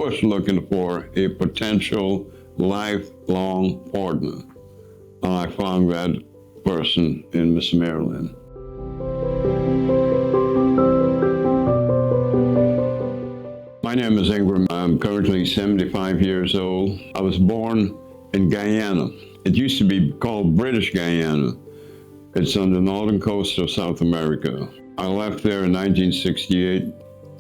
was looking for a potential lifelong partner. And I found that person in Miss Marilyn. My name is Ingram. I'm currently 75 years old. I was born in Guyana. It used to be called British Guyana. It's on the northern coast of South America. I left there in 1968,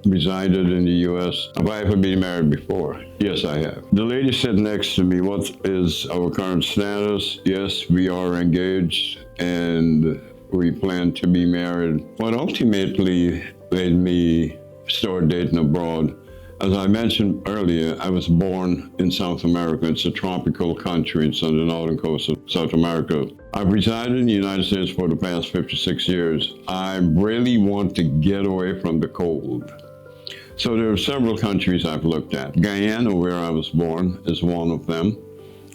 resided in the U.S. Have I ever been married before? Yes, I have. The lady sitting next to me, what is our current status? Yes, we are engaged and we plan to be married. What ultimately made me start dating abroad, as I mentioned earlier, I was born in South America. It's a tropical country. It's on the northern coast of South America. I've resided in the United States for the past 56 years. I really want to get away from the cold. So there are several countries I've looked at. Guyana, where I was born, is one of them.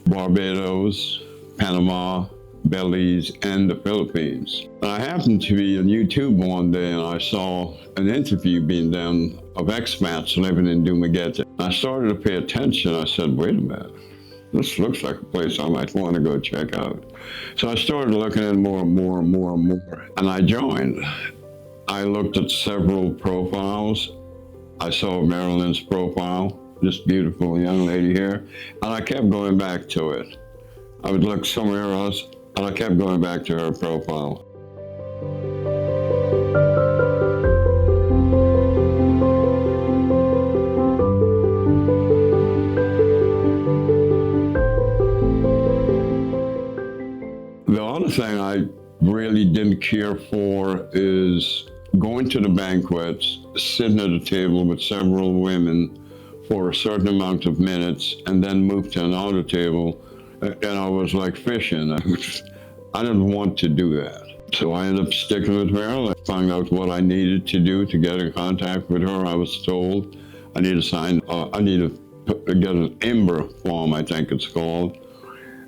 Barbados, Panama, Belize, and the Philippines. I happened to be on YouTube one day and I saw an interview being done of expats living in Dumaguete. I started to pay attention. I said, wait a minute, this looks like a place I might want to go check out. So I started looking at more and more and more and more, and I joined. I looked at several profiles. I saw Marilyn's profile, this beautiful young lady here, and I kept going back to it. I would look somewhere else, and I kept going back to her profile. The other thing I really didn't care for is going to the banquets, sitting at a table with several women for a certain amount of minutes, and then move to another table. And I was like fishing. I didn't want to do that. So I ended up sticking with Marilyn. I found out what I needed to do to get in contact with her. I was told I need to sign, I need to get an Ember form, I think it's called.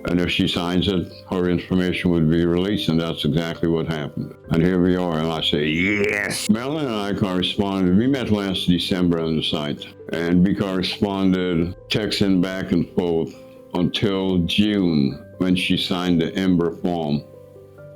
And if she signs it, her information would be released, and that's exactly what happened. And here we are, and I say, yes! Marilyn and I corresponded. We met last December on the site, and we corresponded, texting back and forth until June, when she signed the Ember form.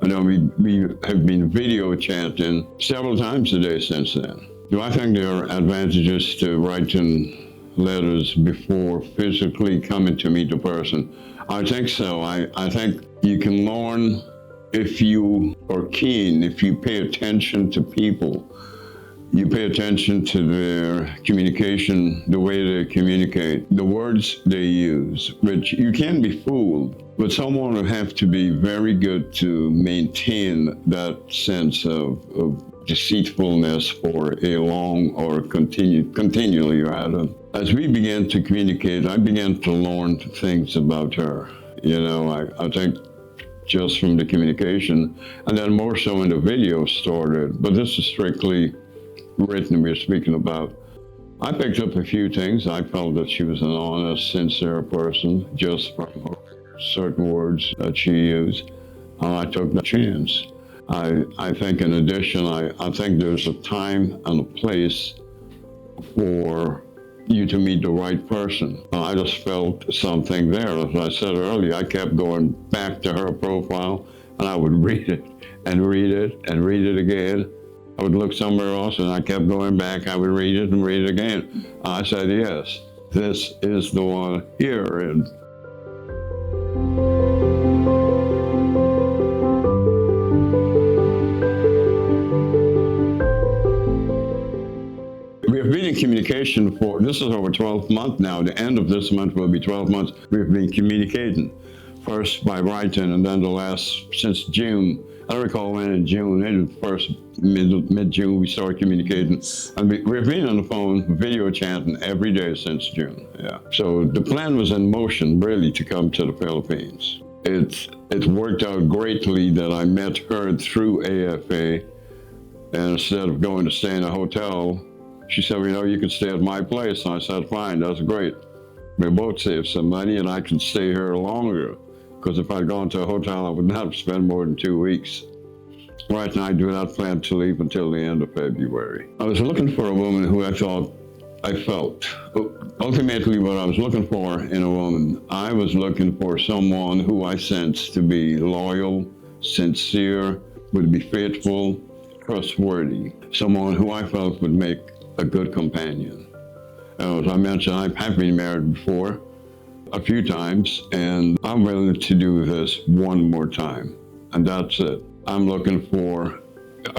And then we have been video chatting several times a day since then. Do I think there are advantages to writing letters before physically coming to meet the person? I think so. I think you can learn if you are keen, if you pay attention to people. You pay attention to their communication, the way they communicate, the words they use, which you can be fooled, but someone will have to be very good to maintain that sense of deceitfulness for a long or continually rather. As we began to communicate, I began to learn things about her. You know, I think just from the communication, and then more so when the video started, but this is strictly written we're speaking about. I picked up a few things. I felt that she was an honest, sincere person, just from her certain words that she used, and I took the chance. I think in addition, I think there's a time and a place for you to meet the right person. I just felt something there. As I said earlier, I kept going back to her profile, and I would read it and read it and read it again. I would look somewhere else, and I kept going back. I would read it and read it again. I said, yes, this is the one here. And we have been in communication for, this is over 12 months now. The end of this month will be 12 months. We've been communicating, first by writing, and then the last, since June. I don't recall when in June, maybe first mid-June we started communicating. And we've been on the phone, video chatting every day since June, yeah. So the plan was in motion, really, to come to the Philippines. It worked out greatly that I met her through AFA, and instead of going to stay in a hotel, she said, you know, you can stay at my place. And I said, fine, that's great. We both saved some money, and I could stay here longer. Because if I'd gone to a hotel, I would not have spent more than 2 weeks. Right now, I do not plan to leave until the end of February. I was looking for a woman who I thought I felt. Ultimately, what I was looking for in a woman, I was looking for someone who I sensed to be loyal, sincere, would be faithful, trustworthy, someone who I felt would make a good companion. As I mentioned, I've been married before a few times, and I'm willing to do this one more time, and that's it. I'm looking for,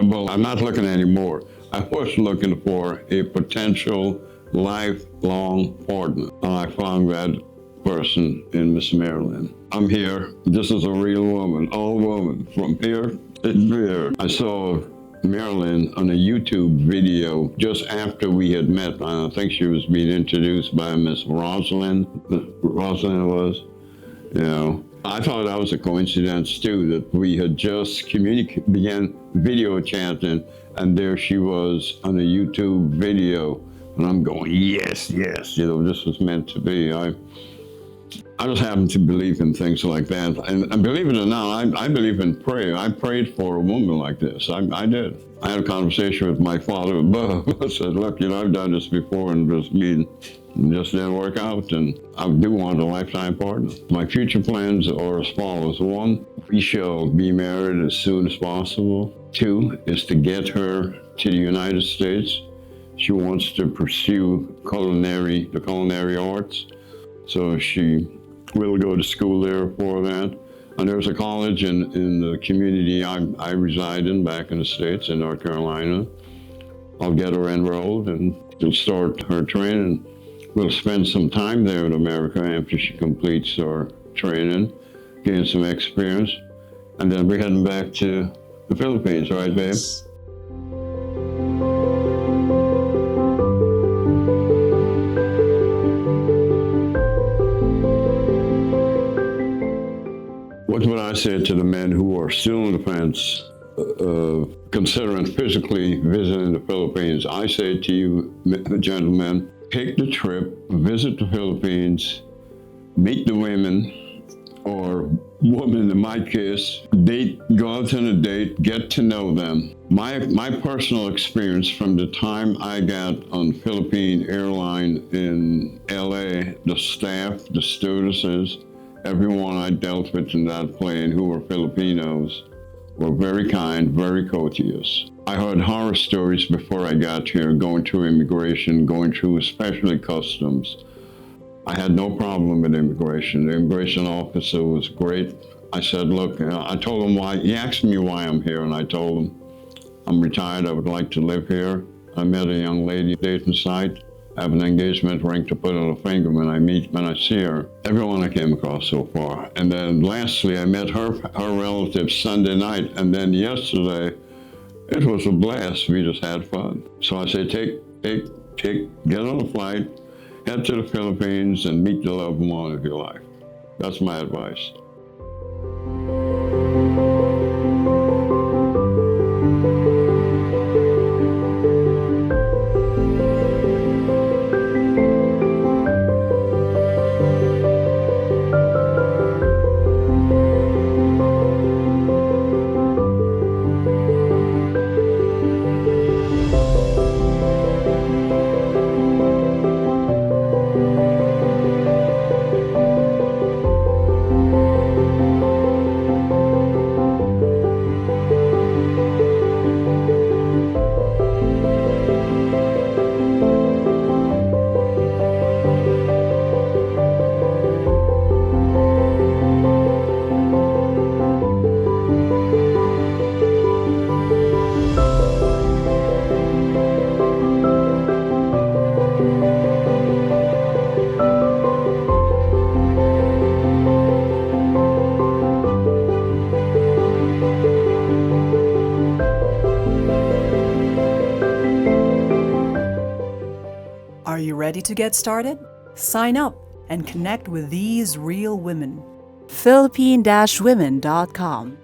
well, I'm not looking anymore. I was looking for a potential lifelong partner, and I found that person in Miss Marilyn. I'm here. This is a real woman, all woman, from here to there. I saw Marilyn on a YouTube video just after we had met. I think she was being introduced by Miss Rosalind. Rosalind was, you know. I thought that was a coincidence too, that we had just began video chatting, and there she was on a YouTube video. And I'm going, yes, yes, you know, this was meant to be. I just happen to believe in things like that. And believe it or not, I believe in prayer. I prayed for a woman like this. I did. I had a conversation with my father above. I said, look, you know, I've done this before and just didn't work out. And I do want a lifetime partner. My future plans are as follows. 1, we shall be married as soon as possible. 2 is to get her to the United States. She wants to pursue the culinary arts. So she will go to school there for that. And there's a college in the community I reside in back in the States, in North Carolina. I'll get her enrolled and she'll start her training. We'll spend some time there in America after she completes her training, gain some experience, and then we're heading back to the Philippines, right, babe? What would I say to the men who are still on the fence, considering physically visiting the Philippines? I say to you, gentlemen, take the trip, visit the Philippines, meet the women, or woman in my case, go out on a date, get to know them. My personal experience from the time I got on Philippine airline in LA, the staff, the stewardesses, everyone I dealt with in that plane who were Filipinos were very kind, very courteous. I heard horror stories before I got here, going through immigration, going through especially customs. I had no problem with immigration. The immigration officer was great. I said, look, I told him why. He asked me why I'm here, and I told him I'm retired. I would like to live here. I met a young lady dating site. I have an engagement ring to put on a finger when I see her. Everyone I came across so far. And then lastly, I met her relative Sunday night, and then yesterday, it was a blast. We just had fun. So I say, get on a flight, head to the Philippines, and meet the loved one of your life. That's my advice. Are you ready to get started? Sign up and connect with these real women. Philippine-women.com